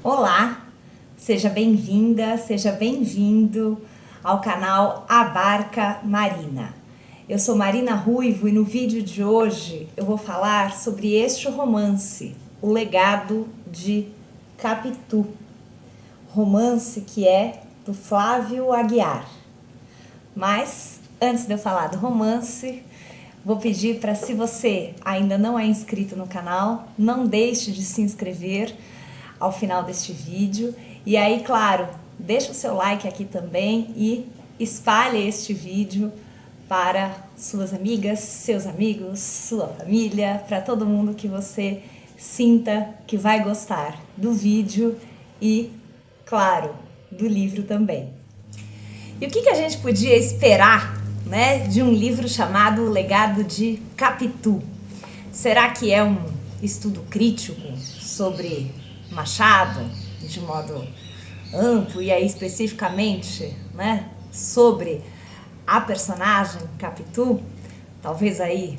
Olá, seja bem-vinda, seja bem-vindo ao canal A Barca Marina. Eu sou Marina Ruivo e no vídeo de hoje eu vou falar sobre este romance, O Legado de Capitu. Romance que é do Flávio Aguiar. Mas antes de eu falar do romance, vou pedir para, se você ainda não é inscrito no canal, não deixe de se inscrever ao final deste vídeo. E aí, claro, deixa o seu like aqui também e espalhe este vídeo para suas amigas, seus amigos, sua família, para todo mundo que você sinta que vai gostar do vídeo e, claro, do livro também. E o que a gente podia esperar, né, de um livro chamado O Legado de Capitu? Será que é um estudo crítico sobre Machado, de modo amplo, e aí especificamente, né, sobre a personagem Capitu? Talvez aí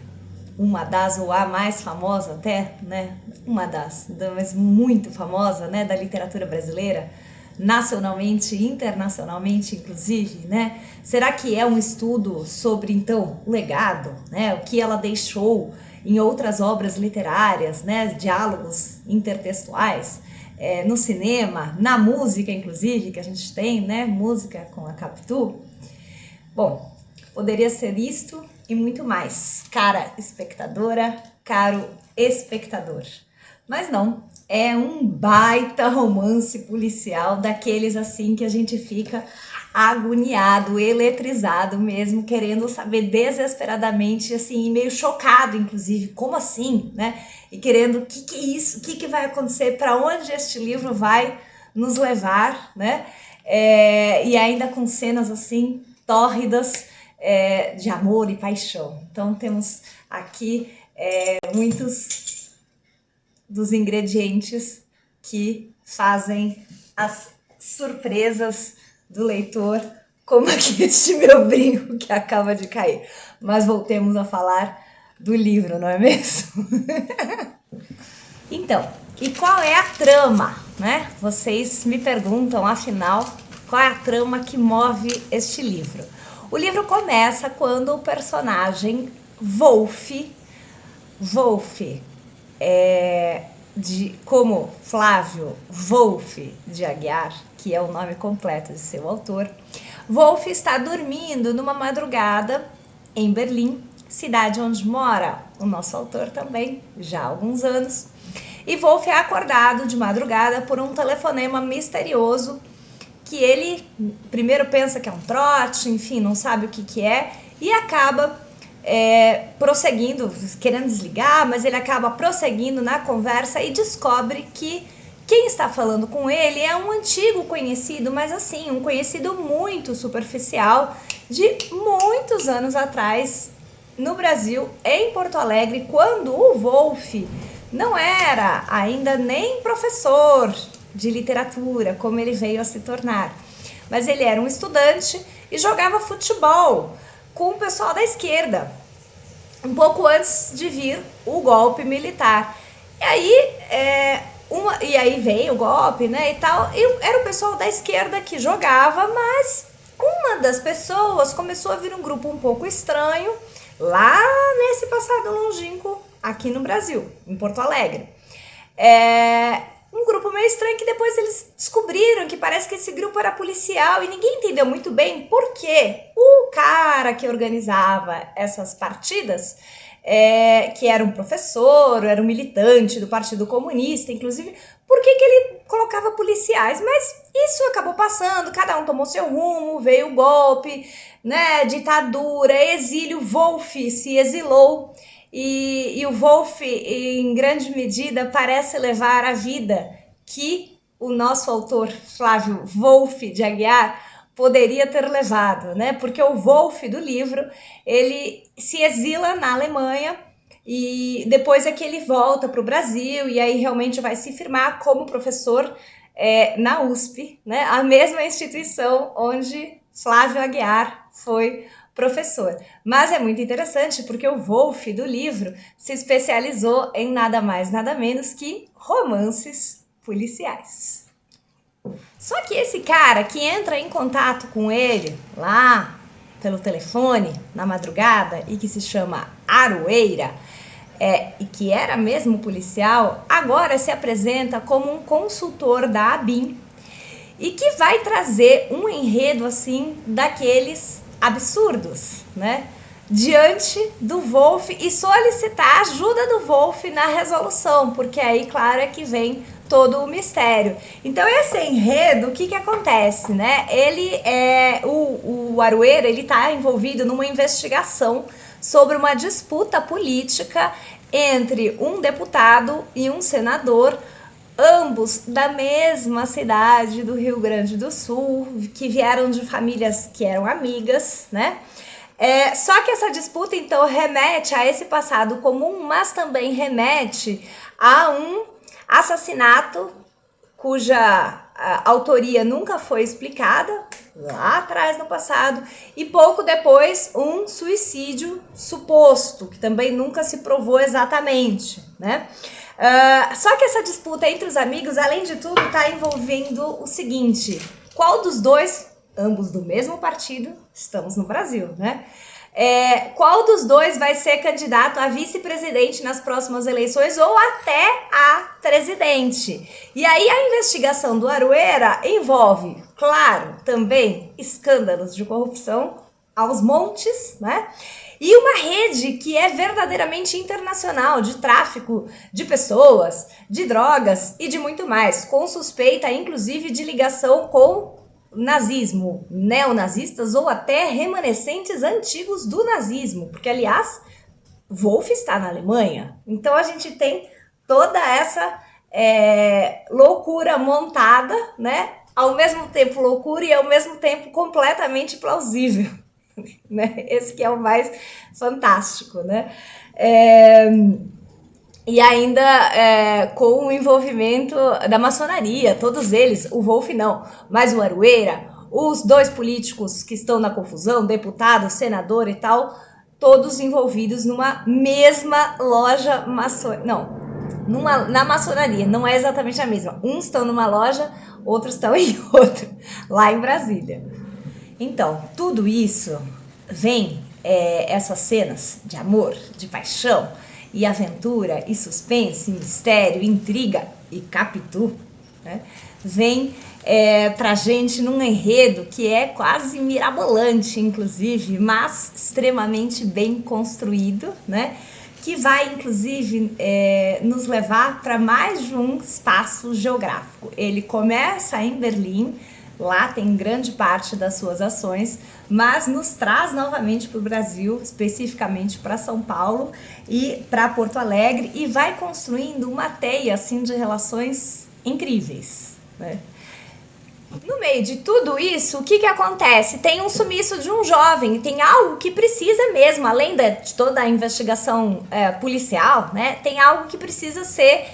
uma das, ou a mais famosa até, né, uma das, mas muito famosa, né, da literatura brasileira, nacionalmente e internacionalmente, inclusive, né? Será que é um estudo sobre, então, o legado, né? O que ela deixou em outras obras literárias, né? Diálogos intertextuais, no cinema, na música, inclusive, que a gente tem, né? Música com a Capitu. Bom, poderia ser isto e muito mais, cara espectadora, caro espectador. Mas não, é um baita romance policial, daqueles assim que a gente fica agoniado, eletrizado mesmo, querendo saber desesperadamente, assim, meio chocado, inclusive, como assim, né? E querendo, o que é isso? O que vai acontecer? Para onde este livro vai nos levar, né? E ainda com cenas assim, tórridas, de amor e paixão. Então temos aqui muitos dos ingredientes que fazem as surpresas do leitor, como aqui este meu brinco que acaba de cair. Mas voltemos a falar do livro, não é mesmo? Então, e qual é a trama, né? Vocês me perguntam, afinal, qual é a trama que move este livro? O livro começa quando o personagem Wolf, como Flávio Wolf de Aguiar, que é o nome completo de seu autor, Wolf está dormindo numa madrugada em Berlim, cidade onde mora o nosso autor também, já há alguns anos. E Wolf é acordado de madrugada por um telefonema misterioso que ele primeiro pensa que é um trote, enfim, não sabe o que é, e acaba prosseguindo, querendo desligar, mas ele acaba prosseguindo na conversa e descobre que quem está falando com ele é um antigo conhecido, mas assim, um conhecido muito superficial de muitos anos atrás no Brasil, em Porto Alegre, quando o Wolf não era ainda nem professor de literatura, como ele veio a se tornar, mas ele era um estudante e jogava futebol com o pessoal da esquerda, um pouco antes de vir o golpe militar. E aí veio o golpe, né, e tal, e era o pessoal da esquerda que jogava, mas uma das pessoas começou a vir um grupo um pouco estranho, lá nesse passado longínquo, aqui no Brasil, em Porto Alegre. Um grupo meio estranho que depois eles descobriram que parece que esse grupo era policial e ninguém entendeu muito bem por quê. O cara que organizava essas partidas, que era um professor, era um militante do Partido Comunista, inclusive, por que ele colocava policiais? Mas isso acabou passando, cada um tomou seu rumo, veio o golpe, né, ditadura, exílio, Wolf se exilou. E o Wolf, em grande medida, parece levar a vida que o nosso autor Flávio Wolf de Aguiar poderia ter levado, né? Porque o Wolf do livro, ele se exila na Alemanha e depois é que ele volta para o Brasil e aí realmente vai se firmar como professor na USP, né? A mesma instituição onde Flávio Aguiar foi professor. Mas é muito interessante porque o Wolf do livro se especializou em nada mais, nada menos que romances policiais. Só que esse cara que entra em contato com ele lá pelo telefone na madrugada e que se chama Aroeira, e que era mesmo policial, agora se apresenta como um consultor da ABIN e que vai trazer um enredo assim daqueles absurdos, né? Diante do Wolff e solicitar a ajuda do Wolff na resolução, porque aí, claro, é que vem todo o mistério. Então, esse enredo, o que acontece, né? O Aroeira, ele tá envolvido numa investigação sobre uma disputa política entre um deputado e um senador, ambos da mesma cidade do Rio Grande do Sul, que vieram de famílias que eram amigas, né? Só que essa disputa, então, remete a esse passado comum, mas também remete a um assassinato cuja autoria nunca foi explicada, lá atrás no passado, e pouco depois um suicídio suposto, que também nunca se provou exatamente, né? Só que essa disputa entre os amigos, além de tudo, está envolvendo o seguinte: qual dos dois, ambos do mesmo partido, estamos no Brasil, né? Qual dos dois vai ser candidato a vice-presidente nas próximas eleições ou até a presidente? E aí a investigação do Aroeira envolve, claro, também escândalos de corrupção aos montes, né? E uma rede que é verdadeiramente internacional de tráfico de pessoas, de drogas e de muito mais, com suspeita inclusive de ligação com nazismo, neonazistas ou até remanescentes antigos do nazismo, porque, aliás, Wolff está na Alemanha. Então, a gente tem toda essa loucura montada, né? Ao mesmo tempo loucura e ao mesmo tempo completamente plausível, né? Esse que é o mais fantástico, né? E ainda com o envolvimento da maçonaria, todos eles, o Wolff não, mas o Aroeira, os dois políticos que estão na confusão, deputado, senador e tal, todos envolvidos numa mesma loja maçônica, na maçonaria, não é exatamente a mesma, uns estão numa loja, outros estão em outra, lá em Brasília. Então, tudo isso vem, essas cenas de amor, de paixão, e aventura, e suspense, e mistério, e intriga e capitu, né? Vem pra gente num enredo que é quase mirabolante, inclusive, mas extremamente bem construído, né? Que vai, inclusive, nos levar para mais de um espaço geográfico. Ele começa em Berlim, lá tem grande parte das suas ações, mas nos traz novamente para o Brasil, especificamente para São Paulo e para Porto Alegre, e vai construindo uma teia assim de relações incríveis, né? No meio de tudo isso, o que acontece? Tem um sumiço de um jovem, tem algo que precisa mesmo, além de toda a investigação policial, né? Tem algo que precisa ser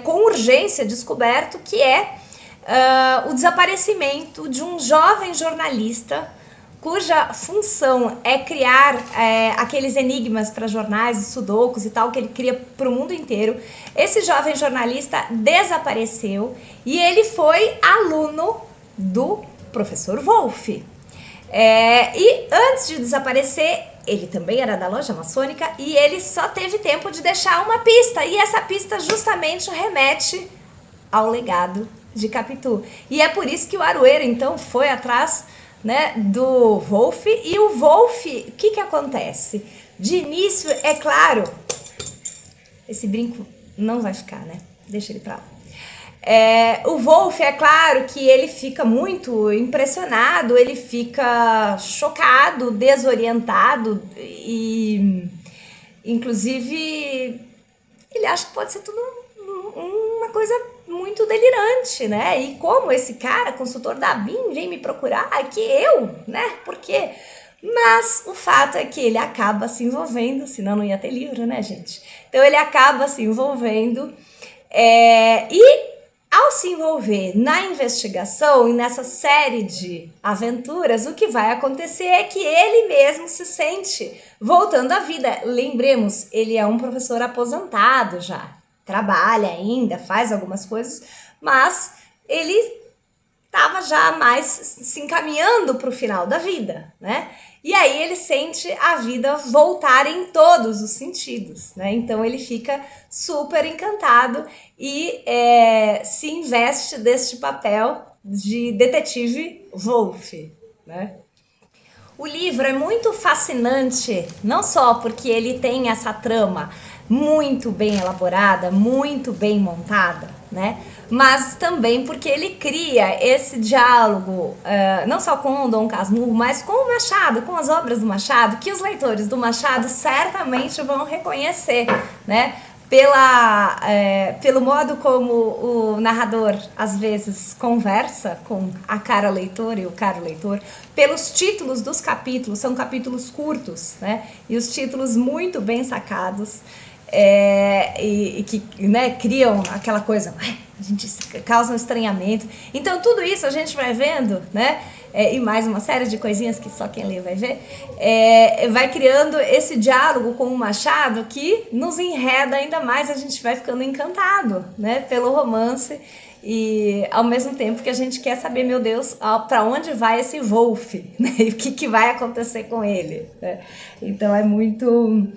com urgência descoberto, que é o desaparecimento de um jovem jornalista cuja função é criar aqueles enigmas para jornais, sudokus e tal, que ele cria para o mundo inteiro. Esse jovem jornalista desapareceu e ele foi aluno do professor Wolff. E antes de desaparecer, ele também era da loja maçônica e ele só teve tempo de deixar uma pista, e essa pista justamente remete ao legado de Capitu. E é por isso que o Aroeira, então, foi atrás, né, do Wolff. E o Wolff, o que acontece? De início, é claro, esse brinco não vai ficar, né? Deixa ele pra lá. O Wolff, é claro que ele fica muito impressionado, ele fica chocado, desorientado e, inclusive, ele acha que pode ser tudo uma coisa muito delirante, né? E como esse cara, consultor da ABIN, vem me procurar, que eu, né? Por quê? Mas o fato é que ele acaba se envolvendo, senão não ia ter livro, né, gente? Então ele acaba se envolvendo e ao se envolver na investigação e nessa série de aventuras, o que vai acontecer é que ele mesmo se sente voltando à vida. Lembremos, ele é um professor aposentado já, trabalha ainda, faz algumas coisas, mas ele estava já mais se encaminhando para o final da vida, né? E aí ele sente a vida voltar em todos os sentidos, né? Então ele fica super encantado e se investe deste papel de detetive Wolf, né? O livro é muito fascinante, não só porque ele tem essa trama muito bem elaborada, muito bem montada, né? Mas também porque ele cria esse diálogo, não só com o Dom Casmurro, mas com o Machado, com as obras do Machado, que os leitores do Machado certamente vão reconhecer, né? Pelo modo como o narrador às vezes conversa com a cara leitora e o caro leitor, pelos títulos dos capítulos, são capítulos curtos, né? E os títulos muito bem sacados, e que, né, criam aquela coisa, a gente causa um estranhamento. Então tudo isso a gente vai vendo, né? E mais uma série de coisinhas que só quem lê vai ver, vai criando esse diálogo com o Machado que nos enreda ainda mais, a gente vai ficando encantado, né, pelo romance, e ao mesmo tempo que a gente quer saber, meu Deus, para onde vai esse Wolf, né, e o que vai acontecer com ele, né? Então é muito,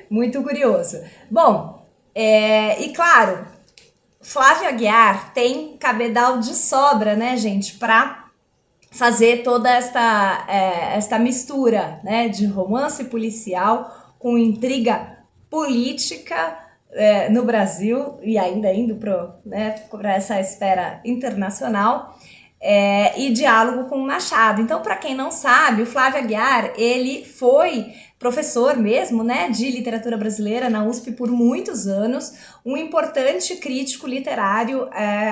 muito curioso. Bom, e claro, Flávio Aguiar tem cabedal de sobra, né, gente, para fazer toda esta mistura, né, de romance policial com intriga política no Brasil e ainda indo para, né, essa esfera internacional, e diálogo com o Machado. Então, para quem não sabe, o Flávio Aguiar, ele foi professor mesmo, né, de literatura brasileira na USP por muitos anos, um importante crítico literário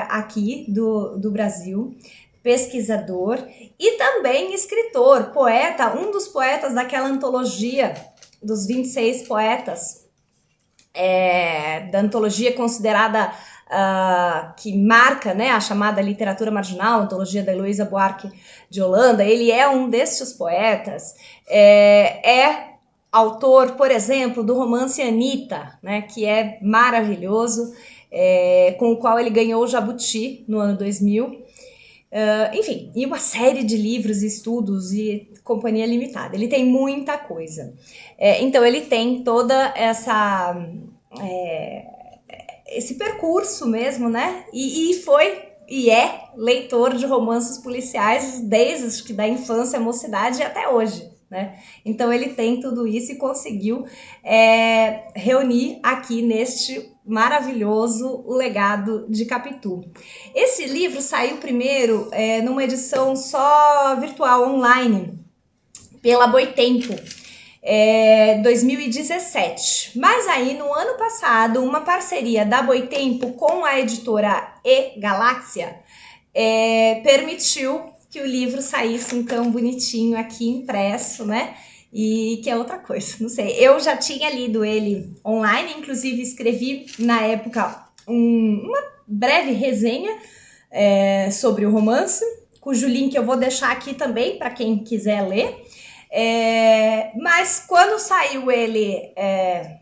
aqui do Brasil, pesquisador e também escritor, poeta, um dos poetas daquela antologia dos 26 poetas, da antologia considerada que marca, né, a chamada literatura marginal, a antologia da Heloísa Buarque de Holanda. Ele é um destes poetas, autor, por exemplo, do romance Anitta, né, que é maravilhoso, com o qual ele ganhou o Jabuti no ano 2000. Enfim, e uma série de livros, estudos e companhia limitada. Ele tem muita coisa. Então ele tem toda esse percurso mesmo, né? E foi e é leitor de romances policiais desde que da infância, mocidade e até hoje, né? Então ele tem tudo isso e conseguiu reunir aqui neste maravilhoso O Legado de Capitu. Esse livro saiu primeiro numa edição só virtual, online, pela Boitempo, 2017. Mas aí, no ano passado, uma parceria da Boitempo com a editora E-Galáxia permitiu que o livro saísse então bonitinho aqui impresso, né? E que é outra coisa, não sei. Eu já tinha lido ele online, inclusive escrevi na época uma breve resenha sobre o romance, cujo link eu vou deixar aqui também para quem quiser ler. Mas quando saiu ele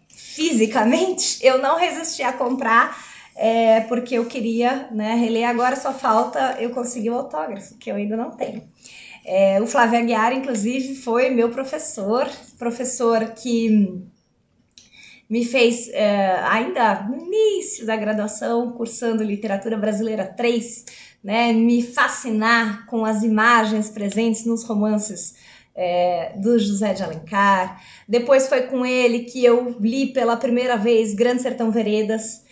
fisicamente, eu não resisti a comprar, porque eu queria, né, reler. Agora só falta eu conseguir o autógrafo, que eu ainda não tenho. O Flávio Aguiar, inclusive, foi meu professor que me fez, ainda no início da graduação, cursando Literatura Brasileira 3, né, me fascinar com as imagens presentes nos romances do José de Alencar. Depois foi com ele que eu li pela primeira vez Grande Sertão Veredas,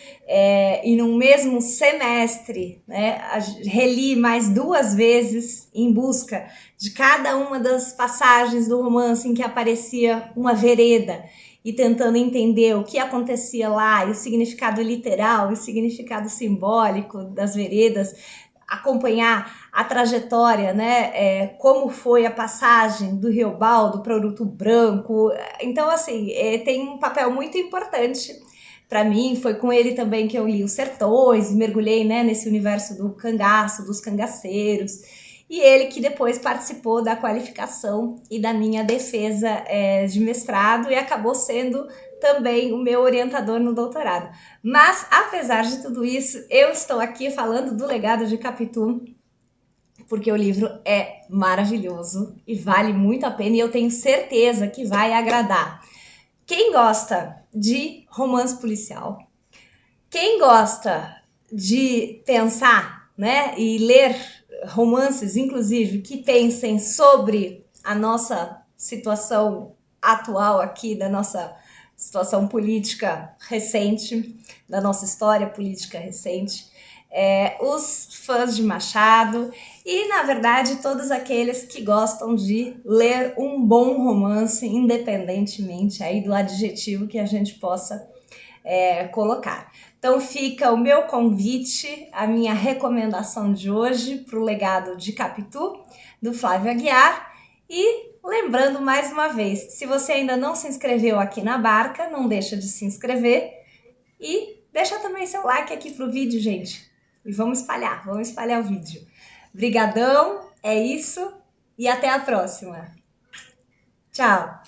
e no mesmo semestre, né, reli mais 2 vezes em busca de cada uma das passagens do romance em que aparecia uma vereda e tentando entender o que acontecia lá, e o significado literal e o significado simbólico das veredas, acompanhar a trajetória, né, como foi a passagem do Riobaldo para Ouro Branco. Então, assim, tem um papel muito importante para mim. Foi com ele também que eu li Os Sertões, mergulhei, né, nesse universo do cangaço, dos cangaceiros, e ele que depois participou da qualificação e da minha defesa de mestrado e acabou sendo também o meu orientador no doutorado. Mas, apesar de tudo isso, eu estou aqui falando do Legado de Capitu porque o livro é maravilhoso e vale muito a pena e eu tenho certeza que vai agradar. Quem gosta de romance policial, quem gosta de pensar, né, e ler romances, inclusive, que pensem sobre a nossa situação atual aqui, da nossa situação política recente, da nossa história política recente, os fãs de Machado e, na verdade, todos aqueles que gostam de ler um bom romance, independentemente aí do adjetivo que a gente possa colocar. Então fica o meu convite, a minha recomendação de hoje para o Legado de Capitu, do Flávio Aguiar. E lembrando mais uma vez, se você ainda não se inscreveu aqui na Barca, não deixa de se inscrever e deixa também seu like aqui pro vídeo, gente. E vamos espalhar o vídeo. Brigadão, é isso e até a próxima. Tchau!